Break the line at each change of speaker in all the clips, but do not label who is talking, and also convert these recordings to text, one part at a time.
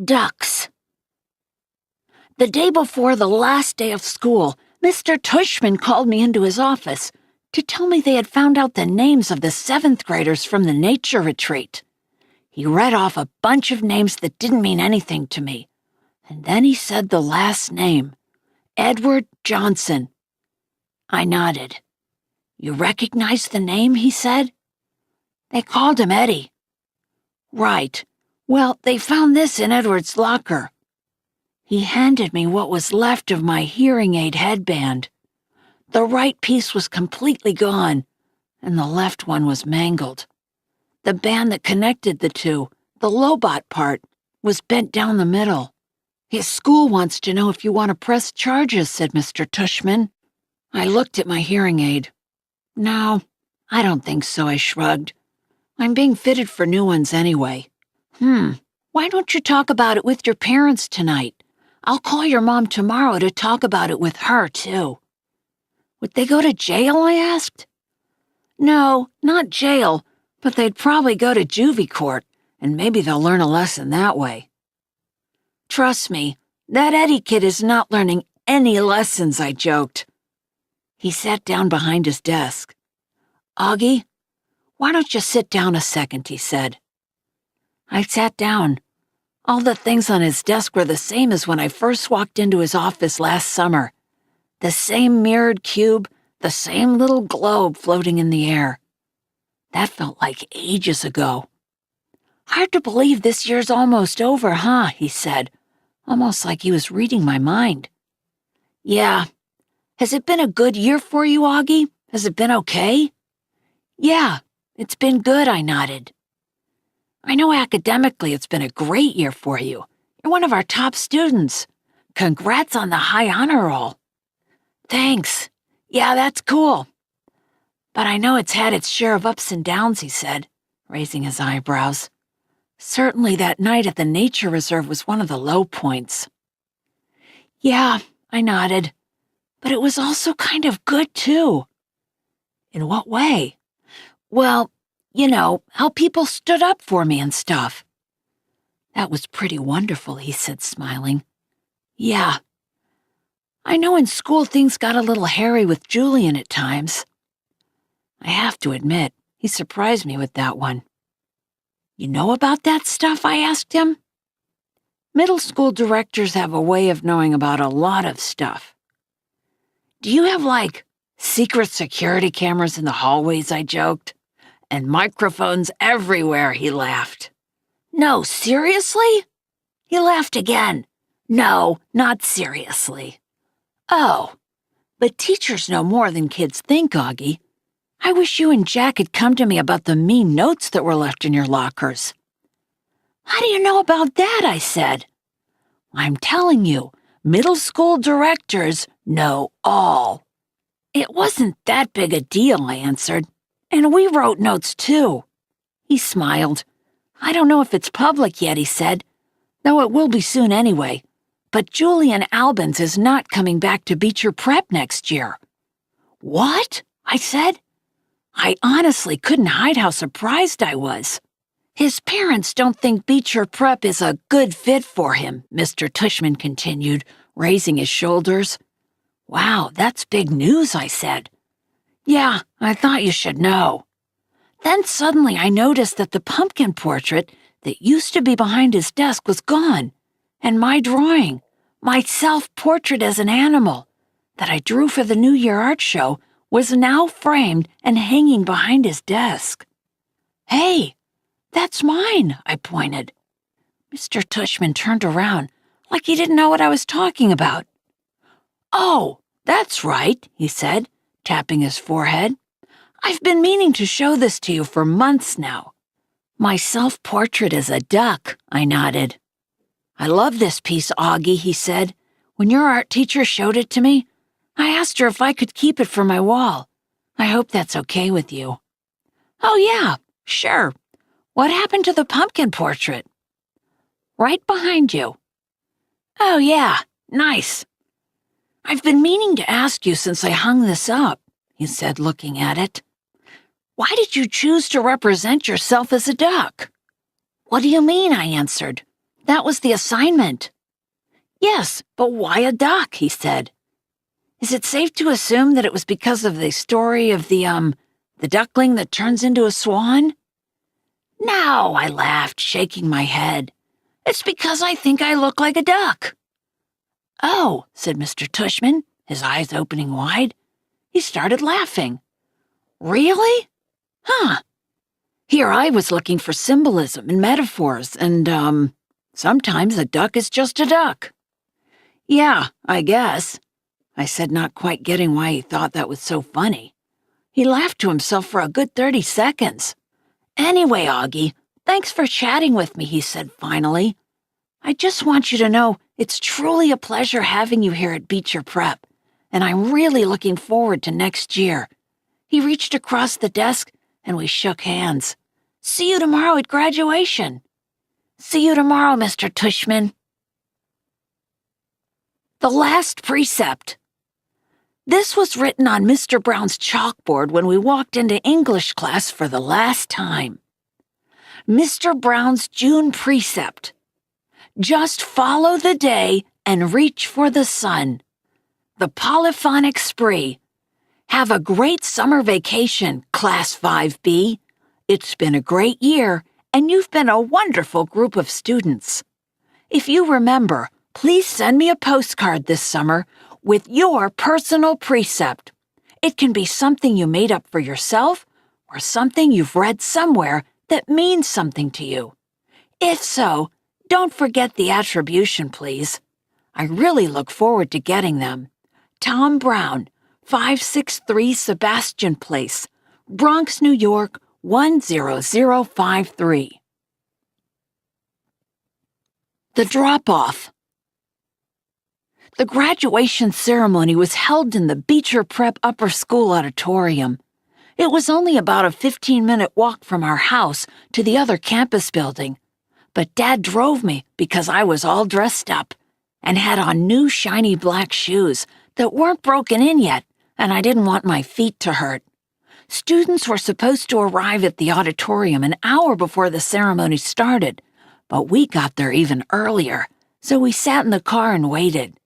Ducks. The day before the last day of school, Mr. Tushman called me into his office to tell me they had found out the names of the 7th graders from the nature retreat. He read off a bunch of names that didn't mean anything to me, and then he said the last name, Edward Johnson. I nodded. You recognize the name, he said. They called him Eddie. Right. Well, they found this in Edward's locker. He handed me what was left of my hearing aid headband. The right piece was completely gone, and the left one was mangled. The band that connected the two, the Lobot part, was bent down the middle. His school wants to know if you want to press charges, said Mr. Tushman. I looked at my hearing aid. No, I don't think so, I shrugged. I'm being fitted for new ones anyway. Why don't you talk about it with your parents tonight? I'll call your mom tomorrow to talk about it with her, too. Would they go to jail, I asked. No, not jail, but they'd probably go to juvie court, and maybe they'll learn a lesson that way. Trust me, that Eddie kid is not learning any lessons, I joked. He sat down behind his desk. Augie, why don't you sit down a second, he said. I sat down. All the things on his desk were the same as when I first walked into his office last summer. The same mirrored cube, the same little globe floating in the air. That felt like ages ago. Hard to believe this year's almost over, huh? He said, almost like he was reading my mind. Yeah. Has it been a good year for you, Augie? Has it been okay? Yeah, it's been good, I nodded. I know academically it's been a great year for you. You're one of our top students. Congrats on the high honor roll. Thanks. Yeah, that's cool. But I know it's had its share of ups and downs, he said, raising his eyebrows. Certainly that night at the nature reserve was one of the low points. Yeah, I nodded. But it was also kind of good, too. In what way? Well, you know, how people stood up for me and stuff. That was pretty wonderful, he said, smiling. Yeah. I know in school things got a little hairy with Julian at times. I have to admit, he surprised me with that one. You know about that stuff? I asked him. Middle school directors have a way of knowing about a lot of stuff. Do you have, like, secret security cameras in the hallways, I joked? And microphones everywhere, he laughed. No, seriously? He laughed again. No, not seriously. Oh, but teachers know more than kids think, Augie. I wish you and Jack had come to me about the mean notes that were left in your lockers. How do you know about that? I said. I'm telling you, middle school directors know all. It wasn't that big a deal, I answered. And we wrote notes, too. He smiled. I don't know if it's public yet, he said, though it will be soon anyway. But Julian Albans is not coming back to Beecher Prep next year. What? I said. I honestly couldn't hide how surprised I was. His parents don't think Beecher Prep is a good fit for him, Mr. Tushman continued, raising his shoulders. Wow, that's big news, I said. Yeah, I thought you should know. Then suddenly I noticed that the pumpkin portrait that used to be behind his desk was gone, and my drawing, my self-portrait as an animal, that I drew for the New Year art show, was now framed and hanging behind his desk. Hey, that's mine, I pointed. Mr. Tushman turned around, like he didn't know what I was talking about. Oh, that's right, he said, tapping his forehead. I've been meaning to show this to you for months now. My self-portrait is a duck, I nodded. I love this piece, Augie, he said. When your art teacher showed it to me, I asked her if I could keep it for my wall. I hope that's okay with you. Oh, yeah, sure. What happened to the pumpkin portrait? Right behind you. Oh, yeah, nice. I've been meaning to ask you since I hung this up, he said, looking at it. Why did you choose to represent yourself as a duck? What do you mean? I answered. That was the assignment. Yes, but why a duck, he said. Is it safe to assume that it was because of the story of the duckling that turns into a swan? No, I laughed, shaking my head. It's because I think I look like a duck. Oh, said Mr. Tushman, his eyes opening wide. He started laughing. Really? Huh. Here I was looking for symbolism and metaphors, and, sometimes a duck is just a duck. Yeah, I guess, I said, not quite getting why he thought that was so funny. He laughed to himself for a good 30 seconds. Anyway, Augie, thanks for chatting with me, he said finally. I just want you to know it's truly a pleasure having you here at Beecher Prep, and I'm really looking forward to next year. He reached across the desk, and we shook hands. See you tomorrow at graduation. See you tomorrow, Mr. Tushman. The last precept. This was written on Mr. Brown's chalkboard when we walked into English class for the last time. Mr. Brown's June precept. Just follow the day and reach for the sun. The polyphonic spree. Have a great summer vacation, Class 5B. It's been a great year, and you've been a wonderful group of students. If you remember, please send me a postcard this summer with your personal precept. It can be something you made up for yourself or something you've read somewhere that means something to you. If so, don't forget the attribution, please. I really look forward to getting them. Tom Brown, 563 Sebastian Place, Bronx, New York, 10053. The drop-off. The graduation ceremony was held in the Beecher Prep Upper School Auditorium. It was only about a 15-minute walk from our house to the other campus building, but Dad drove me because I was all dressed up and had on new shiny black shoes that weren't broken in yet, and I didn't want my feet to hurt. Students were supposed to arrive at the auditorium an hour before the ceremony started, but we got there even earlier, so we sat in the car and waited.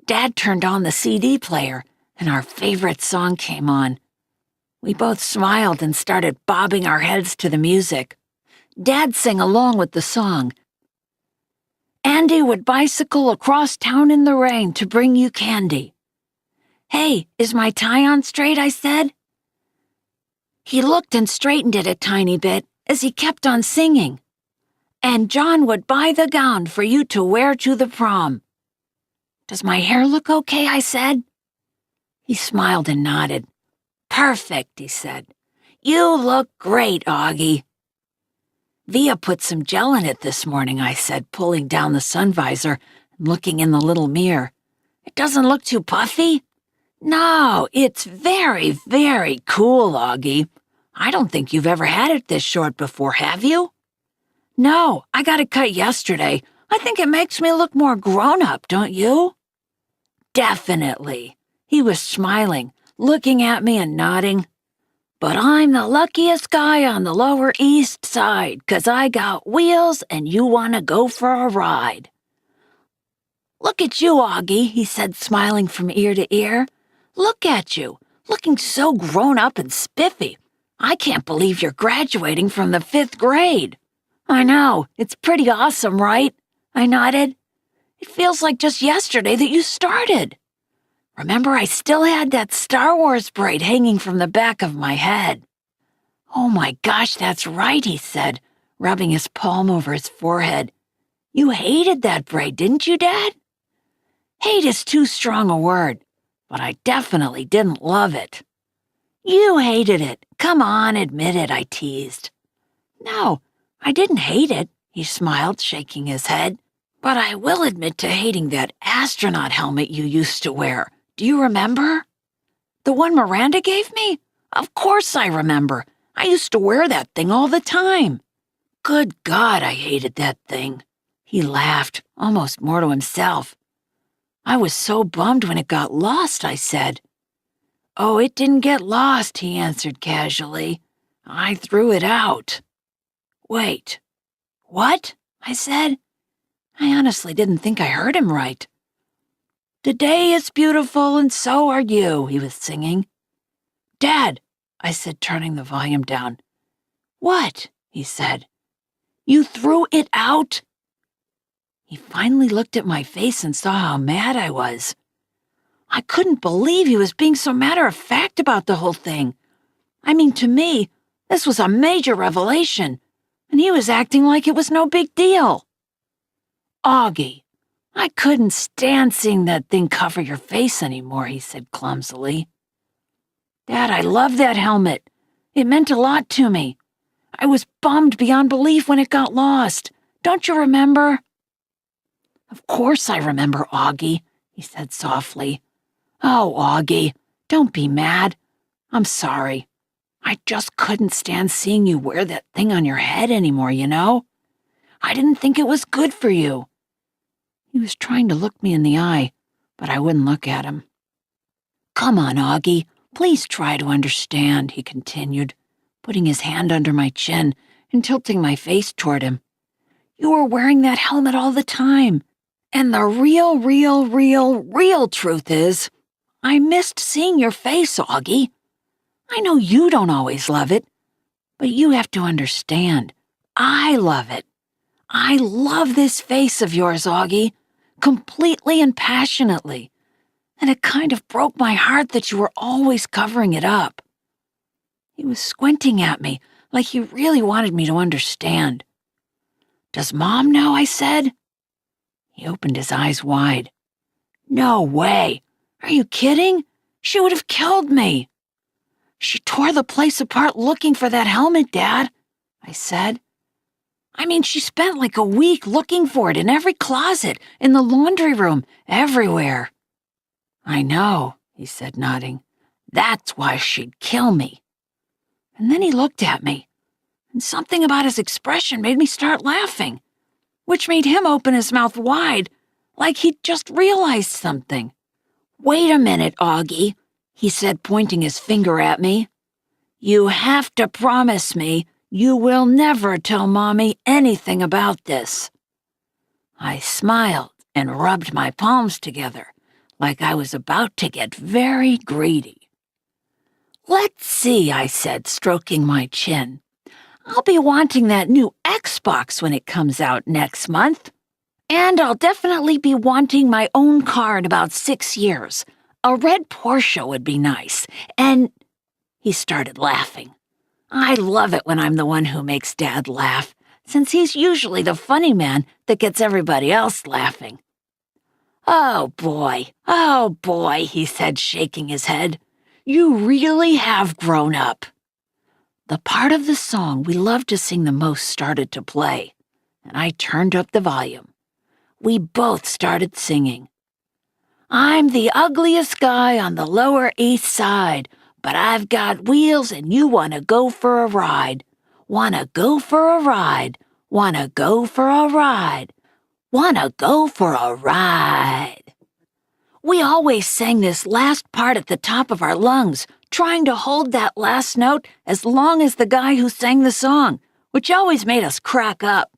Dad turned on the CD player, and our favorite song came on. We both smiled and started bobbing our heads to the music. Dad sang along with the song. Andy would bicycle across town in the rain to bring you candy. Hey, is my tie on straight? I said. He looked and straightened it a tiny bit as he kept on singing. And John would buy the gown for you to wear to the prom. Does my hair look okay? I said. He smiled and nodded. Perfect, he said. You look great, Augie. Via put some gel in it this morning, I said, pulling down the sun visor and looking in the little mirror. It doesn't look too puffy? No, it's very, very cool, Augie. I don't think you've ever had it this short before, have you? No, I got it cut yesterday. I think it makes me look more grown-up, don't you? Definitely. He was smiling, looking at me and nodding. But I'm the luckiest guy on the Lower East Side, 'cause I got wheels and you want to go for a ride. Look at you, Augie, he said, smiling from ear to ear. Look at you, looking so grown up and spiffy. I can't believe you're graduating from the 5th grade. I know, it's pretty awesome, right? I nodded. It feels like just yesterday that you started. Remember, I still had that Star Wars braid hanging from the back of my head. Oh my gosh, that's right, he said, rubbing his palm over his forehead. You hated that braid, didn't you, Dad? Hate is too strong a word, but I definitely didn't love it. You hated it. Come on, admit it, I teased. No, I didn't hate it, he smiled, shaking his head. But I will admit to hating that astronaut helmet you used to wear. Do you remember? The one Miranda gave me? Of course I remember. I used to wear that thing all the time. Good God, I hated that thing. He laughed, almost more to himself. I was so bummed when it got lost, I said. Oh, it didn't get lost, he answered casually. I threw it out. Wait, what? I said. I honestly didn't think I heard him right. "The day is beautiful and so are you," he was singing. "Dad," I said, turning the volume down. "What?" he said. "You threw it out?" He finally looked at my face and saw how mad I was. I couldn't believe he was being so matter-of-fact about the whole thing. I mean, to me, this was a major revelation, and he was acting like it was no big deal. "Augie, I couldn't stand seeing that thing cover your face anymore," he said clumsily. "Dad, I love that helmet. It meant a lot to me. I was bummed beyond belief when it got lost. Don't you remember?" "Of course I remember, Augie," he said softly. "Oh, Augie, don't be mad. I'm sorry. I just couldn't stand seeing you wear that thing on your head anymore, you know? I didn't think it was good for you." He was trying to look me in the eye, but I wouldn't look at him. "Come on, Augie, please try to understand," he continued, putting his hand under my chin and tilting my face toward him. "You were wearing that helmet all the time, and the real truth is, I missed seeing your face, Augie. I know you don't always love it, but you have to understand, I love it. I love this face of yours, Augie, completely and passionately, and it kind of broke my heart that you were always covering it up." He was squinting at me like he really wanted me to understand. "Does Mom know?" I said. He opened his eyes wide. "No way. Are you kidding? She would have killed me." "She tore the place apart looking for that helmet, Dad," I said. "I mean, she spent like a week looking for it in every closet, in the laundry room, everywhere." "I know," he said, nodding. "That's why she'd kill me." And then he looked at me, and something about his expression made me start laughing, which made him open his mouth wide, like he'd just realized something. "Wait a minute, Augie," he said, pointing his finger at me. "You have to promise me you will never tell Mommy anything about this." I smiled and rubbed my palms together, like I was about to get very greedy. "Let's see," I said, stroking my chin. "I'll be wanting that new Xbox when it comes out next month. And I'll definitely be wanting my own car in about 6 years. A red Porsche would be nice, and—" He started laughing. I love it when I'm the one who makes Dad laugh, since he's usually the funny man that gets everybody else laughing. Oh boy, he said, shaking his head. "You really have grown up." The part of the song we loved to sing the most started to play, and I turned up the volume. We both started singing. "I'm the ugliest guy on the Lower East Side, but I've got wheels and you wanna go for a ride. Wanna go for a ride, wanna go for a ride, wanna go for a ride." We always sang this last part at the top of our lungs, trying to hold that last note as long as the guy who sang the song, which always made us crack up.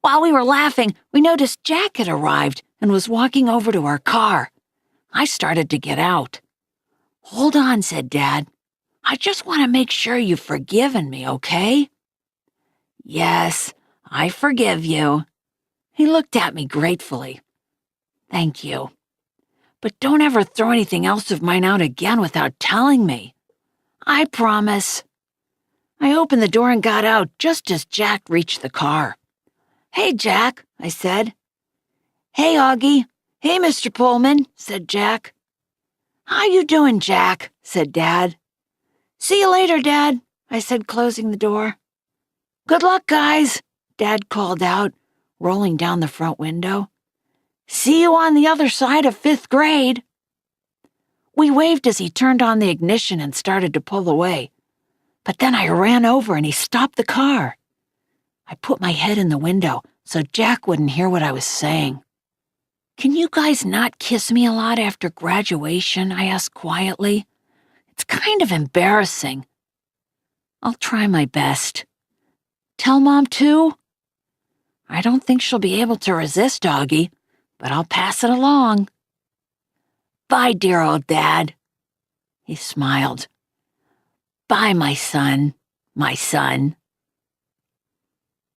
While we were laughing, we noticed Jack had arrived and was walking over to our car. I started to get out. "Hold on," said Dad. "I just want to make sure you've forgiven me, okay?" "Yes, I forgive you." He looked at me gratefully. "Thank you. But don't ever throw anything else of mine out again without telling me." "I promise." I opened the door and got out just as Jack reached the car. "Hey, Jack," I said. "Hey, Augie. Hey, Mr. Pullman," said Jack. "How you doing, Jack?" said Dad. "See you later, Dad," I said, closing the door. "Good luck, guys," Dad called out, rolling down the front window. "See you on the other side of 5th grade." We waved as he turned on the ignition and started to pull away. But then I ran over and he stopped the car. I put my head in the window so Jack wouldn't hear what I was saying. "Can you guys not kiss me a lot after graduation?" I asked quietly. "It's kind of embarrassing." "I'll try my best." "Tell Mom too?" I don't think she'll be able to resist Doggy, but I'll pass it along. Bye, dear old Dad. He smiled. Bye, my son, my son.